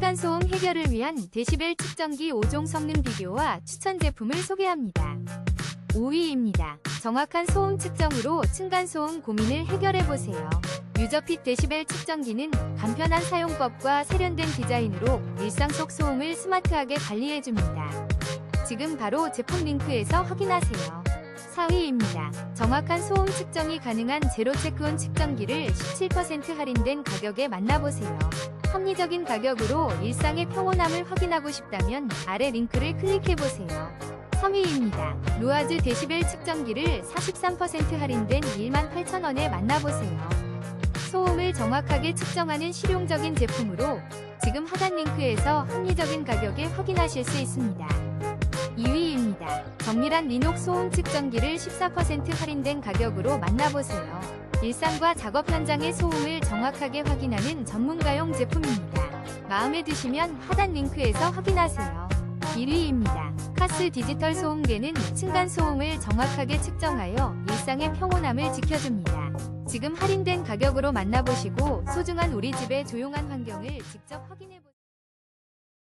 층간소음 해결을 위한 데시벨 측정기 5종 성능 비교와 추천 제품을 소개합니다. 5위입니다. 정확한 소음 측정으로 층간소음 고민을 해결해보세요. 유저핏 데시벨 측정기는 간편한 사용법과 세련된 디자인으로 일상 속 소음을 스마트하게 관리해줍니다. 지금 바로 제품 링크에서 확인하세요. 4위입니다. 정확한 소음 측정이 가능한 제로 체크온 측정기를 17% 할인된 가격에 만나보세요. 합리적인 가격으로 일상의 평온함을 확인하고 싶다면 아래 링크를 클릭해보세요. 3위입니다. 노아즈 데시벨 측정기를 43% 할인된 18,000원에 만나보세요. 소음을 정확하게 측정하는 실용적인 제품으로 지금 하단 링크에서 합리적인 가격에 확인하실 수 있습니다. 2위입니다. 정밀한 리녹 소음 측정기를 14% 할인된 가격으로 만나보세요. 일상과 작업 현장의 소음을 정확하게 확인하는 전문가용 제품입니다. 마음에 드시면 하단 링크에서 확인하세요. 1위입니다. 카스 디지털 소음계는 층간소음을 정확하게 측정하여 일상의 평온함을 지켜줍니다. 지금 할인된 가격으로 만나보시고 소중한 우리 집의 조용한 환경을 직접 확인해보세요.